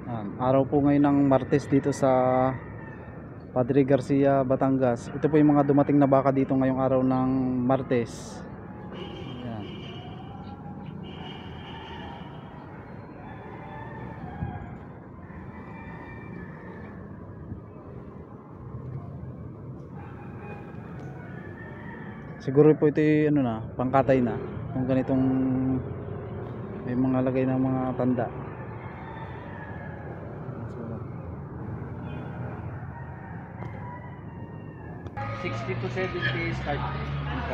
Araw po ngayon ng Martes dito sa Padre Garcia, Batangas. Ito po yung mga dumating na baka dito ngayong araw ng Martes. Ayan. Siguro po ito ano na, pangkatay na. Kung ganitong may mga lagay ng mga tanda. 60 to 70 start.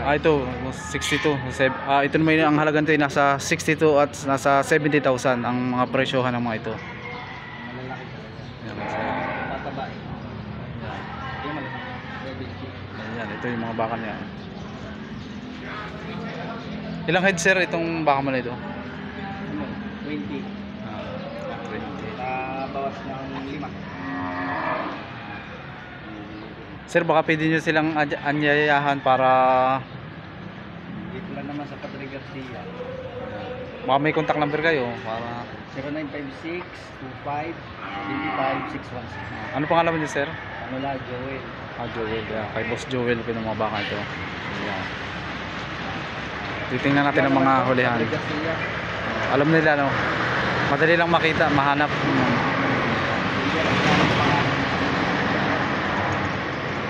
Ito 62. Ito naman ang halagang ito ay nasa 62 at nasa 70,000 ang mga presyohan ng mga ito. Malalaki talaga. Ayan, Tataba eh. Yung malaki. 70. ayan, ito yung mga baka niya. Ilang head sir itong baka mo na ito? Ano? 20. 20. Bawas ng 5. Sir, baka pwede nyo silang anyayahan para Dito lang naman sa Padre Garcia. baka may contact number kayo para 0956-25-25-616. ano pangalan mo niyo sir? Ano la, Joel. Joel, kay Boss Joel po ng mga baka ito. Ayan. Titingnan natin ang mga hulihan. Padre Garcia. Alam nila no, madali lang makita, mahanap.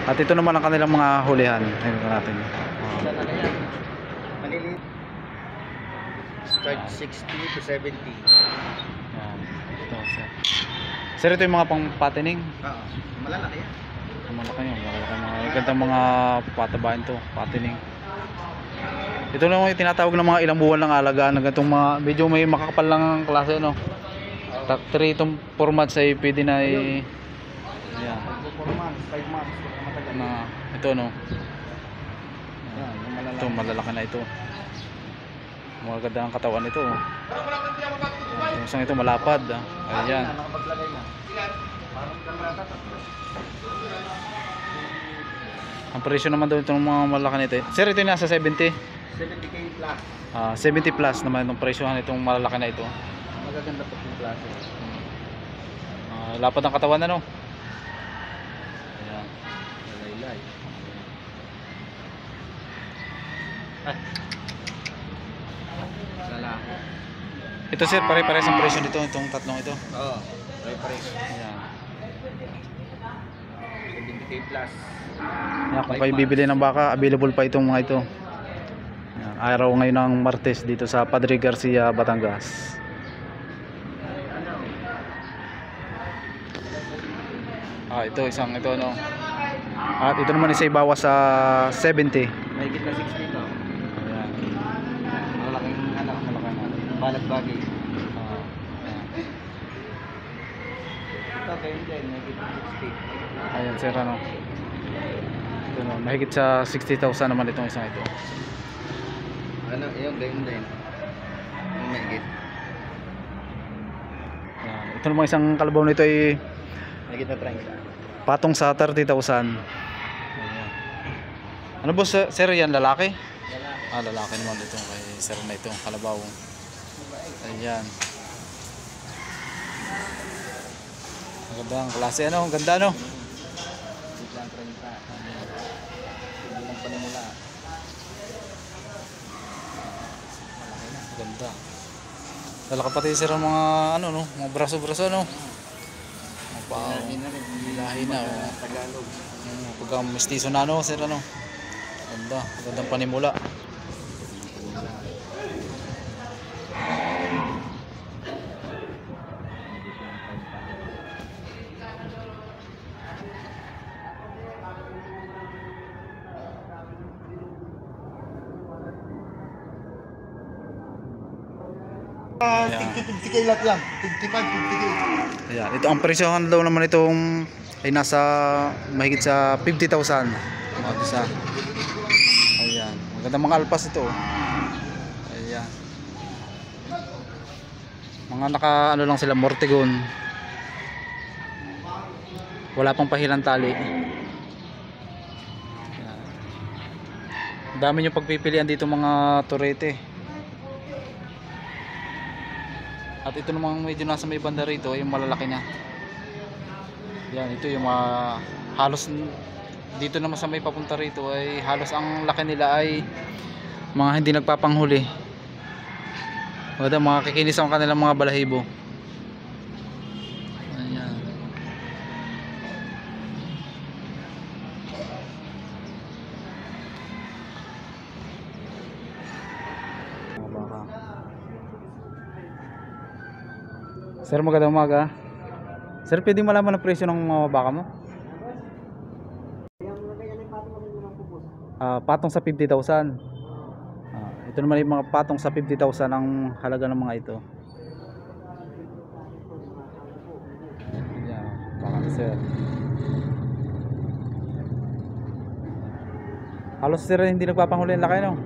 At ito naman ang kanilang mga hulihan. Tingnan natin. Saan na yan? Maliliit. Start 60 to 70. Ayan. Ito sir. Sir, ito yung mga pang patining. Oo. Malalaki yan. Malaki yun, mga gandang mga patabain to, patining. Ito lang yung tinatawag ng mga ilang buwan lang alagaan ng ganitong mga medyo may makakapal lang ang klase no. 3 itong 4 months ay pwede na Ayun. Ayan. 4 months, 5 months. Matagal. Na ito no. Yan, yung malalaki. Ito malalaki na ito. Mga ganda ang katawan nito. Yung isang ito malapad. Ayan. Nakapaglagay na. Parang kamrata. Ang presyo naman daw itong mga malaki nito. Sir, ito yung nasa 70. 70k plus. 70 plus naman itong presyohan itong malalaki na ito. Magaganda po yung klase. Lapad ang katawan na no. Ayan. Laylay. Lalaki. Ito sir, pare-pares ang presyo nito itong tatlong ito. Oo. Pare-pares. Ayan. 70k plus. Ayan, kung kayo bibili ng baka, available pa itong mga ito. Ayan, araw ngayon ng Martes dito sa Padre Garcia, Batangas. Ito isang ito no. At ito naman isa ibawas sa 70. Mahigit na 60 to. Ayan. Malaking anak. Malaking anak. Balag bagay. Ayan. Ito kayo din. Mahigit na 60. Ayan sir ano. Ito no, mahigit sa 60,000 naman itong isang ito. Ano, yung ganyan din. Yung mahigit. Ayan. Ito naman isang kalabaw nito ay Mahigit na 30. patong sa 30,000. Ayan. Ano po sir yan, lalaki? Lalaki naman ito kay sir na ito, kalabaw. Ayan. Ang ganda ang klase ano, ang ganda no? Mahigit lang 30. Hindi lang panimula. Ang ganda. Lalaki pati sir ang mga ano no, mga braso-braso no. Mga paa. Lahi na rin. Lahi na. Tagalog. Pagka mestizo na no, sir ano. Ganda, gandang panimula. Ayan. 50k lahat yan. 55, 50k. Ayan, ito ang presyohan daw naman itong ay nasa mahigit sa 50,000. Mga isa. Ayan, magandang mga alpas ito. Ayan. Mga naka ano lang sila, mortegon. Wala pang pahilang tali. Ayan. Dami yung pagpipilian dito mga turete. At ito namang medyo nasa may banda rito, yung malalaki na. Yan, ito yung mga halos dito naman sa may papunta rito ay halos ang laki nila ay mga hindi nagpapanghuli. Mga kikinis ang kanilang mga balahibo. Ayan. Mga baka. Sir, magandang umaga. Sir, pwede malaman ang presyo ng mga baka mo? Patong sa 50,000. Ito naman yung mga patong sa 50,000 ang halaga ng mga ito. Yan, baka sir. Halos sir hindi nagpapanghuli ang laki, no?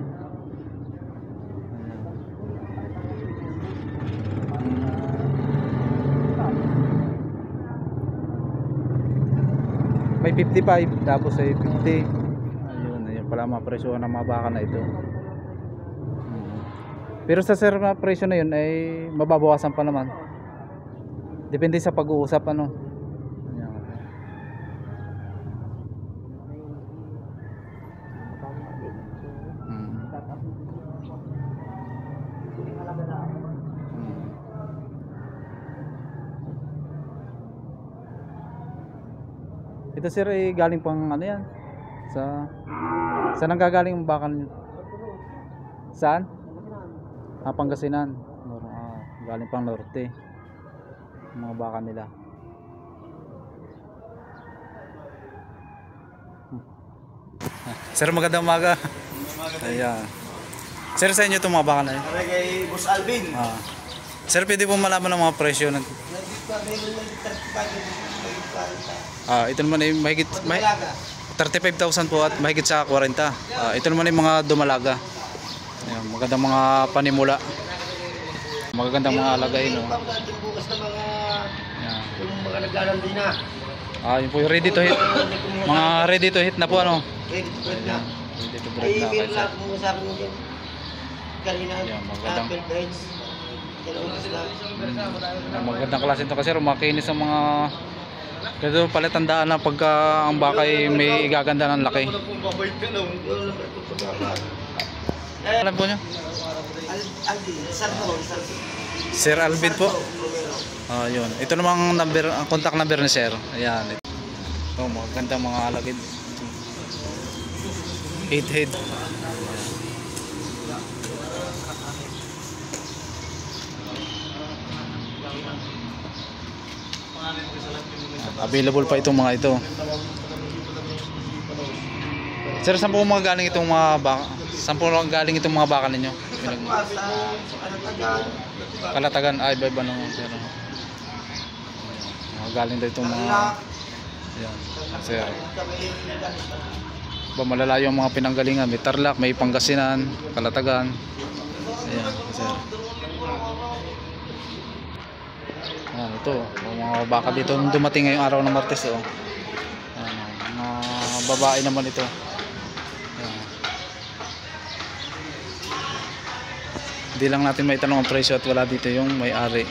May 55 tapos ay 50. Ayun pala mga presyo ng mga baka na ito. Pero sa sir na presyo na yun ay mababawasan pa naman. Depende sa pag-uusap ano. Ayan. Ito sir ay galing pang ano yan? Saan ang gagaling ang baka niyo? Saan? Pangasinan. Galing pang norte. Mga baka nila. Sir, magandang umaga. Ayan. Sir, sa inyo itong mga baka na yun? Kay Boss Alvin. Sir, pwede po malaman ng mga presyo ng... ito naman ay mahigit 35,000 po at mahigit sa 40. Ito naman ay mga dumalaga. Ayan, magandang mga panimula. Magagandang mga alagay, no. Ayan. Yung mga naglalandi na. Yun po yung ready to hit. Mga ready to hit na po, ano. Ready to breed na. Ready to breed na kayo, sir. Mo sa akin yun. Kanina, Ayan, magandang. birds. Magandang klase ito kasi makinis ang mga... Kaya pala tandaan na pagka ang bakay may igaganda ng laki. Alam po nyo? Sir Alvin po. Yun. Ito namang number, ang contact number ni sir. Ayan. Ito, magandang mga alagid. 8 head. Available pa itong mga ito. Sir, saan po mga galing itong mga baka? Saan po galing itong mga baka ninyo? Kalatagan. Iba-iba nung sir. Galing daw itong mga... Ayan, sir. Malalayo ang mga pinanggalingan. May Tarlac, may Pangasinan, Kalatagan. Ayan, sir. Ayan, ito. Mga baka dito dumating ngayong araw ng Martes. Ayan, mga babae naman ito. Ayan. Hindi lang natin may tanong ang presyo at wala dito yung may-ari.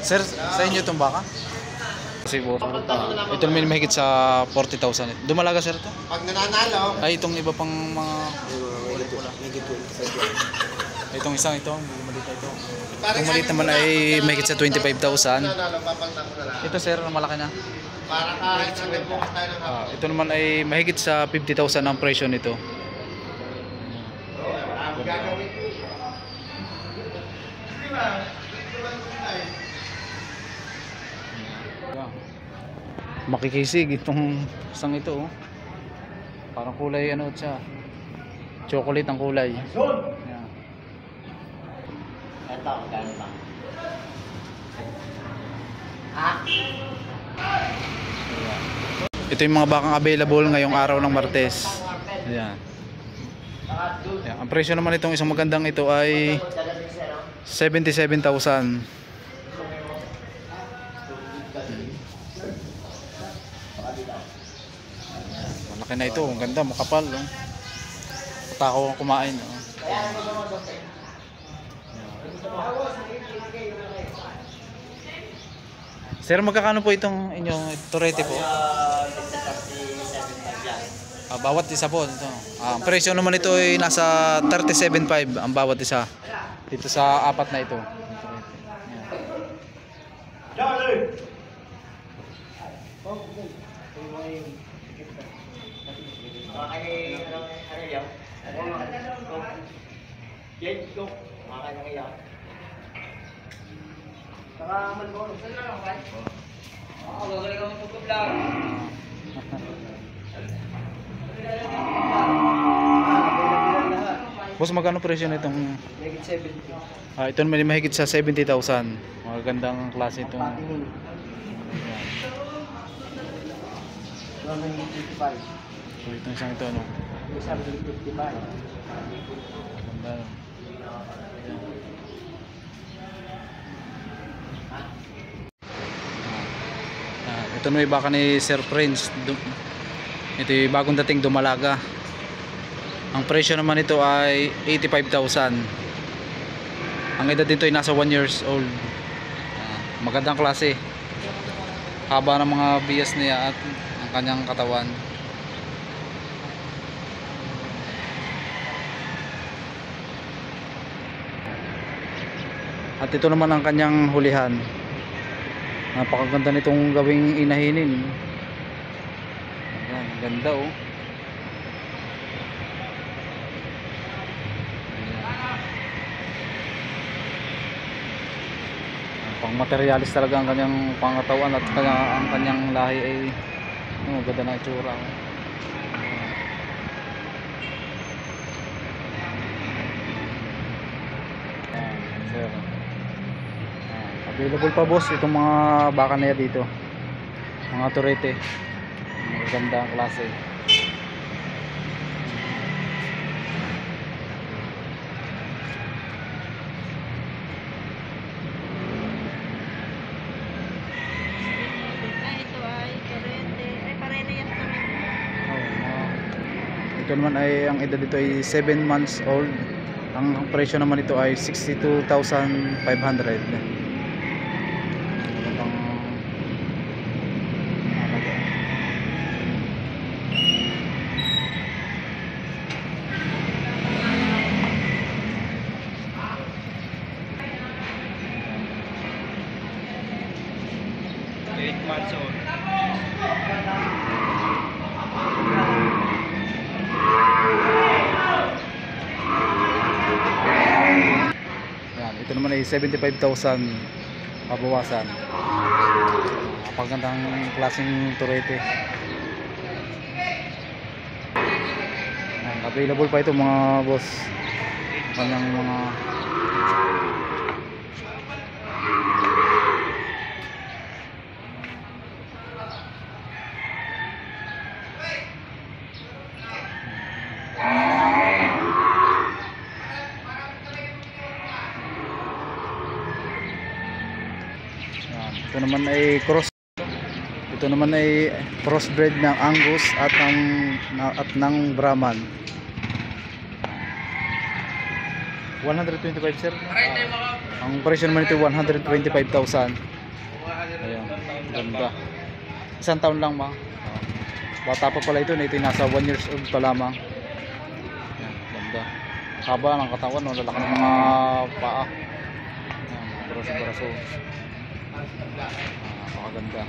Sir, sa inyo itong baka? Kasi po, ito naman mahigit sa 40,000. Dumalaga sir ito? Pag nananalo, Ay, itong iba pang mga... Itong isang ito, maliit ito. Itong maliit naman ay mahigit sa 25,000. Ito sir, malaki na. para kahit hanggang bukas tayo ng hapon. Ito naman ay mahigit sa 50,000 ang presyo nito. Ang gagawin ko. Di ba? Makikisig itong isang ito, oh. Parang kulay ano siya, chocolate ang kulay. Yan. Ito, gano'n ba? Ito yung mga bakang available ngayong araw ng Martes. Ayan. Ayan. Ang presyo naman itong isang magandang ito ay 77,000. Malaki na ito, ang ganda, makapal, oh. Patakaw ang kumain, oh. Sir, magkakano po itong inyong turete po? Bawat isa po ito. Ang presyo naman ito ay nasa 37.5 ang bawat isa. Dito sa apat na ito. Boss, magkano presyo na itong? Mahigit 70. Ito naman mahigit sa 70,000. Magagandang klase itong. Patingin. 155. So itong isang ito, no? Isa 55. Ganda. Ito na may baka ni Sir Prince. Ito yung bagong dating Dumalaga. Ang presyo naman ito ay 85,000. Ang edad dito ay nasa 1 years old. Magandang klase. Haba ng mga bias niya at ang kanyang katawan. At ito naman ang kanyang hulihan. Napakaganda nitong gawing inahinin. Ayan, ganda, oh. Pang materialis talaga ang kanyang pangatawan at kaya ang kanyang lahi ay ganda na itsura. Sir. Available pa boss itong mga baka na dito. Mga turete. Maganda ang klase. Ito naman ay ang edad dito ay 7 months old. Ang presyo naman ito ay 62,500. Months old. Yan, ito naman ay 75,000 pabawasan. Pagandang klaseng turete. Yan, available pa ito mga boss. Kanyang mga ito naman ay crossbred ng Angus at ng Brahman. 125 sir. Ang presyo naman ito 125,000. Ayan, ganda. Isang taon lang ma. Bata pa pala ito, ito nasa 1 years old pa lamang. Ayan, ganda. Haba ng katawan, no? Lalaki ng mga paa. Ayan, braso-braso. Napakaganda.